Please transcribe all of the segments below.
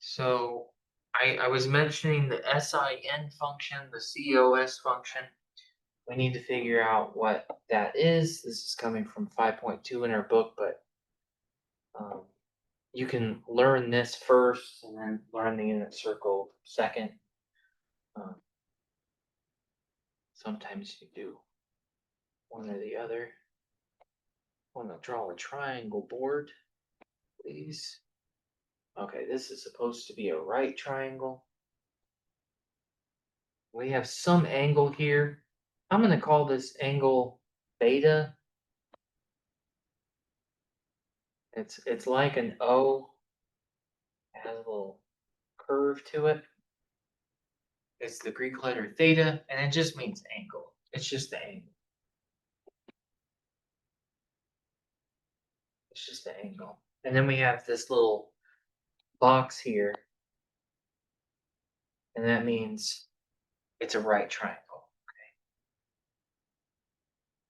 So I was mentioning the SIN function, the COS function. We need to figure out what that is. This is coming from 5.2 in our book, but um, you can learn this first and then learn the unit circle second. Um, Sometimes you do one or the other. I want to draw a triangle board, please. Okay, this is supposed to be a right triangle. We have some angle here. I'm going to call this angle beta. It's like an O. It has a little curve to it. It's the Greek letter theta, and it just means angle. It's just the angle. It's just the angle. And then we have this little box here, and that means it's a right triangle. Okay.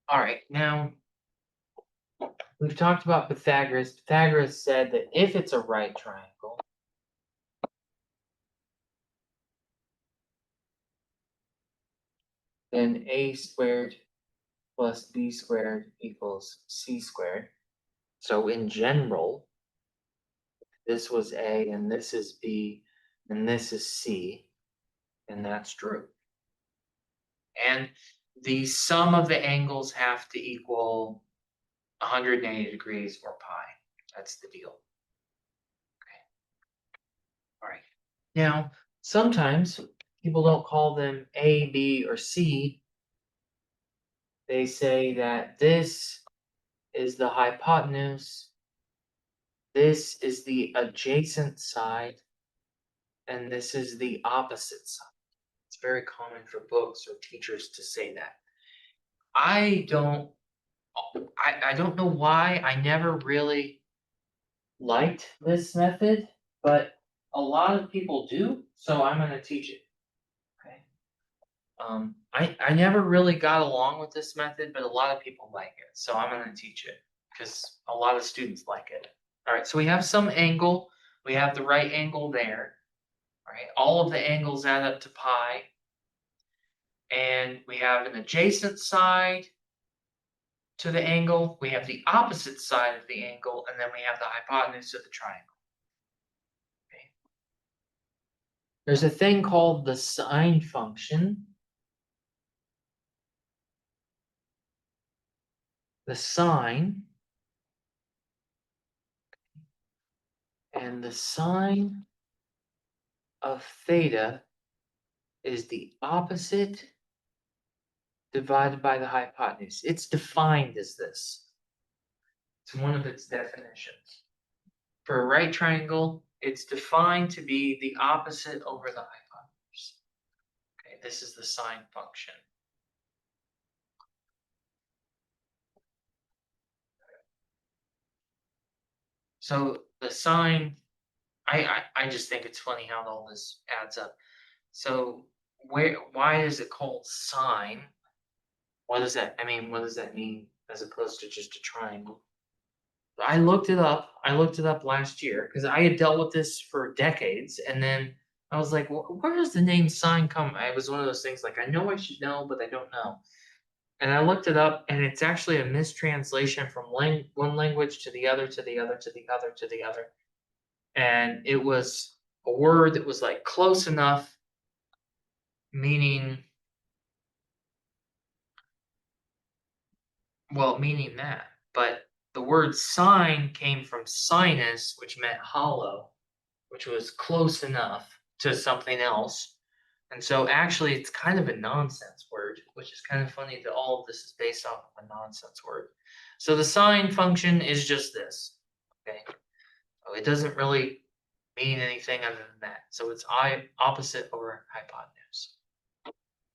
All right, now we've talked about Pythagoras. Pythagoras said that if it's a right triangle, then a squared plus b squared equals c squared. So in general, this was a and this is b and this is c, and that's true. And the sum of the angles have to equal 180 degrees or pi. That's the deal. Okay. All right. Now, sometimes people don't call them A, B, or C. They say that this is the hypotenuse, this is the adjacent side, and this is the opposite side. It's very common for books or teachers to say that. I don't know why. I never really liked this method, but a lot of people do, so I'm going to teach it. Okay. I never really got along with this method, but a lot of people like it, so I'm going to teach it because a lot of students like it. All right, so we have some angle. We have the right angle there. All right, all of the angles add up to pi, and we have an adjacent side to the angle, we have the opposite side of the angle, and then we have the hypotenuse of the triangle. Okay. There's a thing called the sine function. The sine and the sine of theta is the opposite divided by the hypotenuse. It's defined as this. It's one of its definitions. For a right triangle, it's defined to be the opposite over the hypotenuse. Okay, this is the sine function. So the sine, I just think it's funny how all this adds up. So why is it called sine? What does that, what does that mean as opposed to just a triangle? I looked it up. I looked it up last year because I had dealt with this for decades, and then I was like, well, where does the name sine come? It was one of those things like I know I should know, but I don't know. And I looked it up, and it's actually a mistranslation from one language to the other, to the other, to the other, to the other. And it was a word that was like close enough, meaning, well, meaning that. But the word sine came from sinus, which meant hollow, which was close enough to something else. And so actually it's kind of a nonsense word, which is kind of funny that all of this is based off of a nonsense word. So the sine function is just this. Okay. So it doesn't really mean anything other than that. So it's opposite over hypotenuse.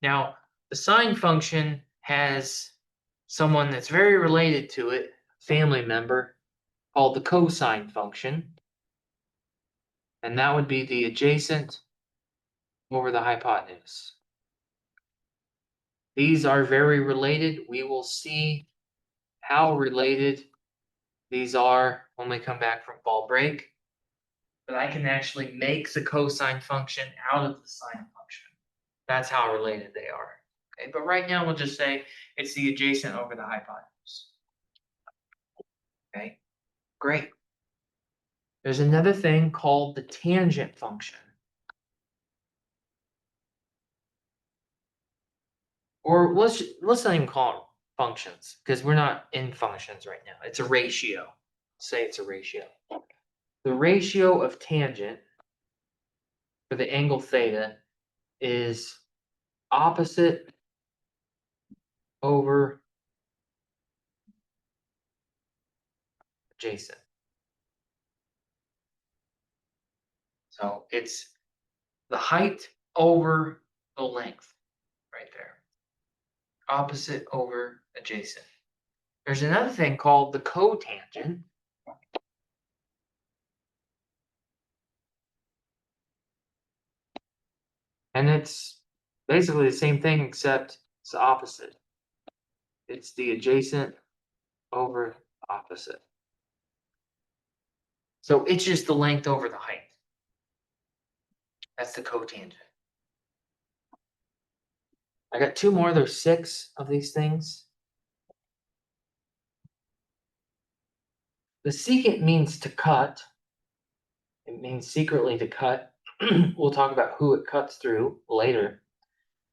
Now, the sine function has someone that's very related to it, family member, called the cosine function. And that would be the adjacent over the hypotenuse. These are very related. We will see how related these are when we come back from fall break. but I can actually make the cosine function out of the sine function. That's how related they are. Okay, but right now we'll just say it's the adjacent over the hypotenuse. Okay, great. There's another thing called the tangent function. Or let's not even call it functions, because we're not in functions right now. It's a ratio. Say it's a ratio. The ratio of tangent for the angle theta is opposite over adjacent. So it's the height over the length right there. Opposite over adjacent. There's another thing called the cotangent. And it's basically the same thing except it's the opposite. It's the adjacent over opposite. So it's just the length over the height. That's the cotangent. I got two more. There's 6 of these things. The secant means to cut. It means secretly to cut. We'll talk about who it cuts through later.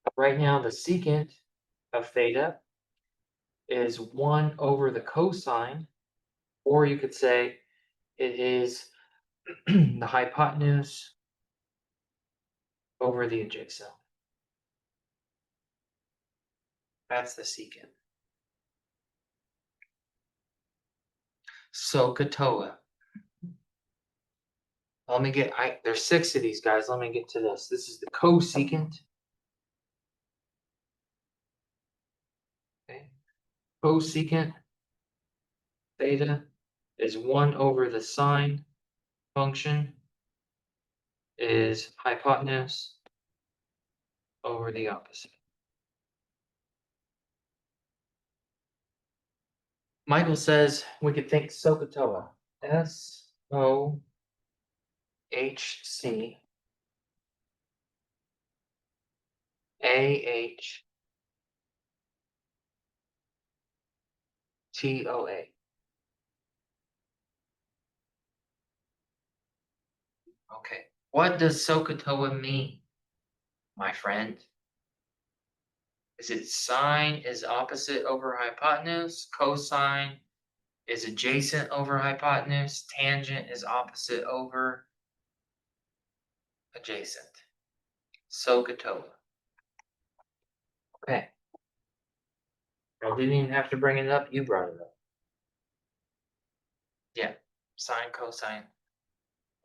But right now, the secant of theta is 1 over the cosine, or you could say it is the hypotenuse over the adjacent. That's the secant. SOHCAHTOA. Let me get, there's 6 of these guys. Let me get to this. This is the cosecant. Okay. Cosecant theta is 1 over the sine function is hypotenuse over the opposite. Michael says we could think SOHCAHTOA. SOHCAHTOA. Okay. What does SOHCAHTOA mean, my friend? Is it sine is opposite over hypotenuse? Cosine is adjacent over hypotenuse? Tangent is opposite over adjacent. SOHCAHTOA. Okay. I didn't even have to bring it up. You brought it up. Yeah. Sine, cosine,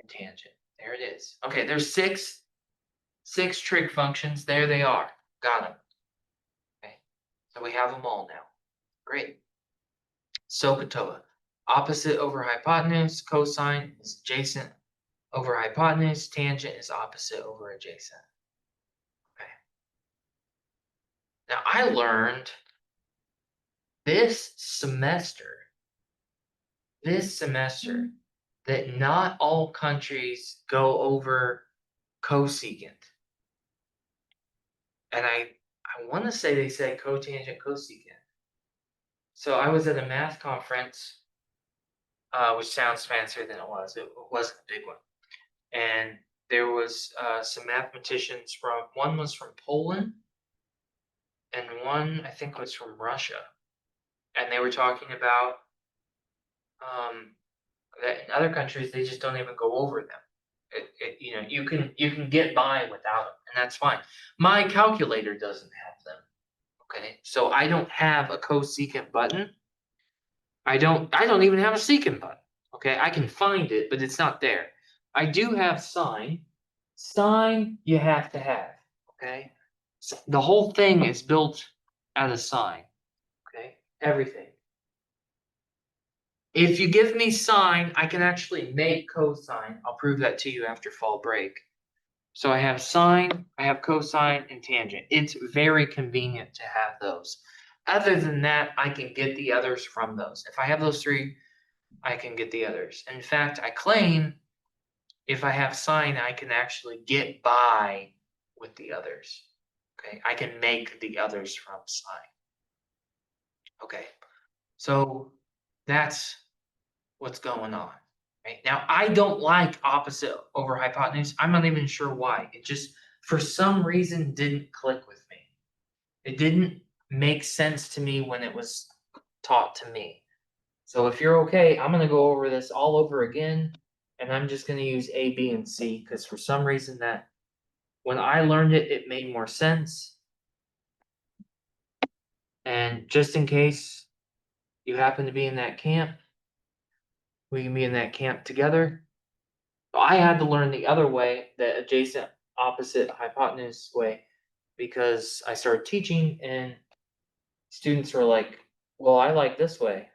and tangent. There it is. Okay, there's six trig functions. There they are. Got them. Okay. So we have them all now. Great. SOHCAHTOA. Opposite over hypotenuse. Cosine is adjacent over hypotenuse. Tangent is opposite over adjacent. Okay. Now I learned this semester that not all countries go over cosecant. And I want to say they said cotangent, cosecant. So I was at a math conference, which sounds fancier than it was. It wasn't a big one. And there was some mathematicians one was from Poland, and one I think was from Russia. And they were talking about that in other countries they just don't even go over them. You can get by without them, and that's fine. My calculator doesn't have them. Okay, so I don't have a cosecant button. I don't even have a secant button. Okay, I can find it, but it's not there. I do have sine. Sine you have to have. Okay, so the whole thing is built out of sine. Okay, everything. If you give me sine, I can actually make cosine. I'll prove that to you after fall break. So I have sine, I have cosine, and tangent. It's very convenient to have those. Other than that, I can get the others from those. If I have those 3, I can get the others. In fact, I claim if I have sine, I can actually get by with the others. Okay, I can make the others from sine. Okay, so that's what's going on. Right? Now, I don't like opposite over hypotenuse. I'm not even sure why. It just, for some reason, didn't click with me. It didn't make sense to me when it was taught to me. So if you're okay, I'm going to go over this all over again, and I'm just going to use A, B, and C, because for some reason that when I learned it, it made more sense. And just in case you happen to be in that camp, we can be in that camp together. So I had to learn the other way, the adjacent opposite hypotenuse way, because I started teaching and students were like, well, I like this way.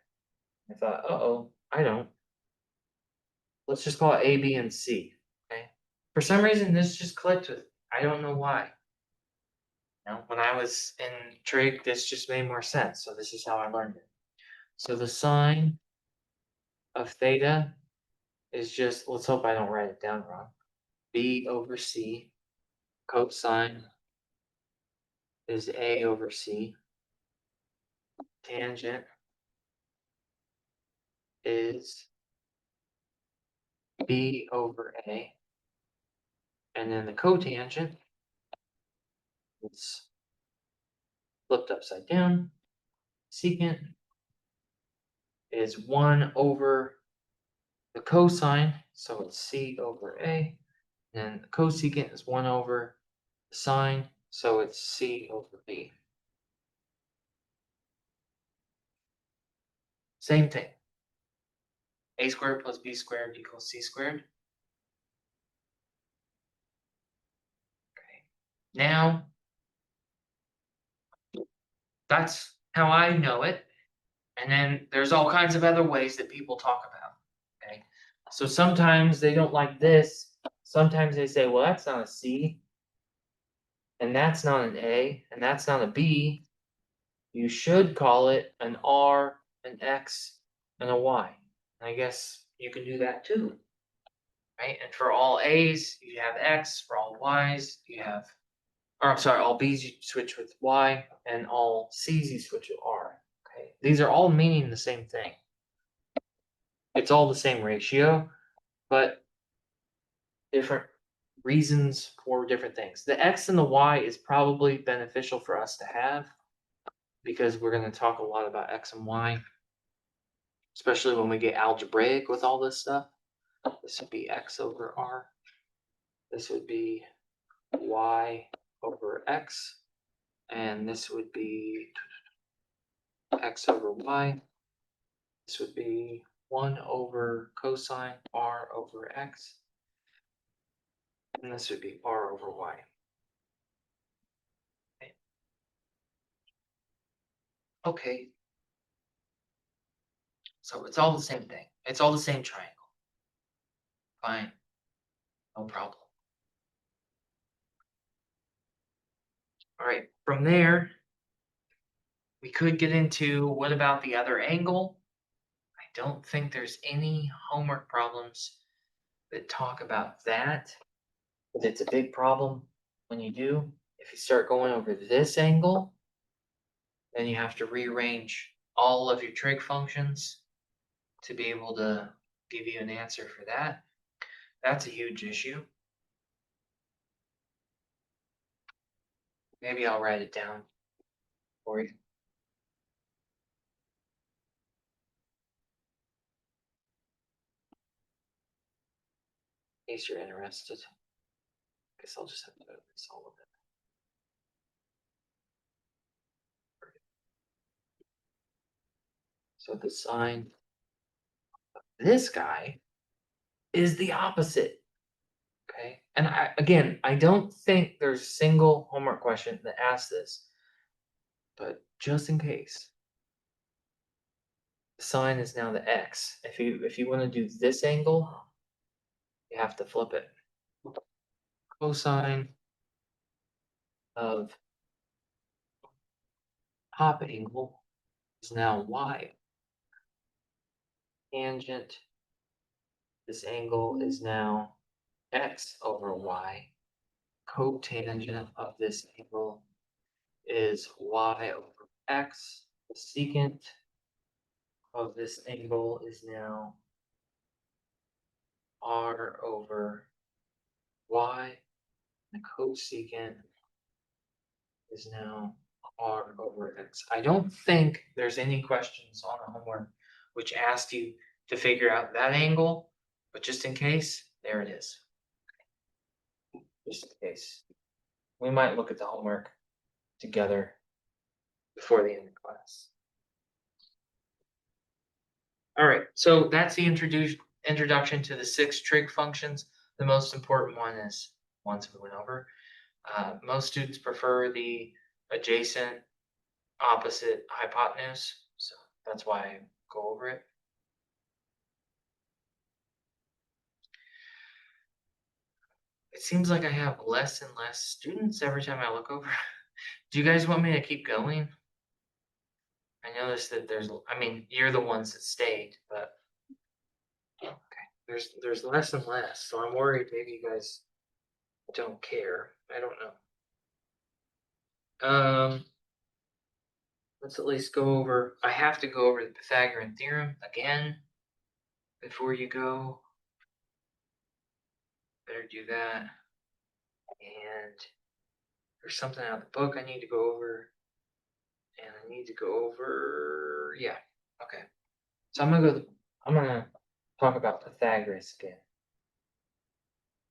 I thought, uh-oh, I don't. Let's just call it A, B, and C. Okay. For some reason, this just clicked with me. I don't know why. When I was in trig, this just made more sense. So this is how I learned it. So the sine of theta is just, let's hope I don't write it down wrong. B over C. Cosine is A over C. Tangent is B over A. And then the cotangent is flipped upside down. Secant is 1 over the cosine, so it's C over A. And the cosecant is 1 over the sine, so it's C over B. Same thing. A squared plus B squared equals C squared. Okay. Now, that's how I know it. And then there's all kinds of other ways that people talk about. Okay. So sometimes they don't like this. Sometimes they say, well, that's not a C, and that's not an A, and that's not a B. You should call it an R, an X, and a Y. And I guess you can do that too. Right? And for all A's, you have X. For all Y's, you have, or I'm sorry, all B's you switch with Y, and all C's you switch with R. Okay. These are all meaning the same thing. It's all the same ratio, but different reasons for different things. The X and the Y is probably beneficial for us to have because we're going to talk a lot about X and Y, especially when we get algebraic with all this stuff. This would be X over R. This would be Y over X. And this would be X over Y. This would be 1 over cosine R over X. And this would be R over Y. Okay. So it's all the same thing. It's all the same triangle. Fine. No problem. All right. From there, we could get into what about the other angle? I don't think there's any homework problems that talk about that. But it's a big problem when you do. If you start going over this angle, then you have to rearrange all of your trig functions to be able to give you an answer for that. That's a huge issue. Maybe I'll write it down for you. In case you're interested. Guess I'll just have to erase all of it. So the sine of this guy is the opposite. Okay. And I don't think there's a single homework question that asks this, but just in case, the sine is now the x. If you want to do this angle, you have to flip it. Cosine of top angle is now y. Tangent, this angle is now x over y. Cotangent of this angle is y over x. The secant of this angle is now r over y. The cosecant is now r over x. I don't think there's any questions on the homework which asked you to figure out that angle, but just in case, there it is. Just in case. We might look at the homework together before the end of class. All right, so that's the introduction to the 6 trig functions. The most important one is ones we went over. Most students prefer the adjacent, opposite hypotenuse, so that's why I go over it. It seems like I have less and less students every time I look over. Do you guys want me to keep going? I noticed that I mean, you're the ones that stayed, but okay, there's less and less, so I'm worried maybe you guys don't care. I don't know. Let's at least go over. I have to go over the Pythagorean theorem again before you go. Better do that. And there's something out of the book I need to go over. And I need to go over, yeah, okay. So I'm gonna talk about Pythagoras again.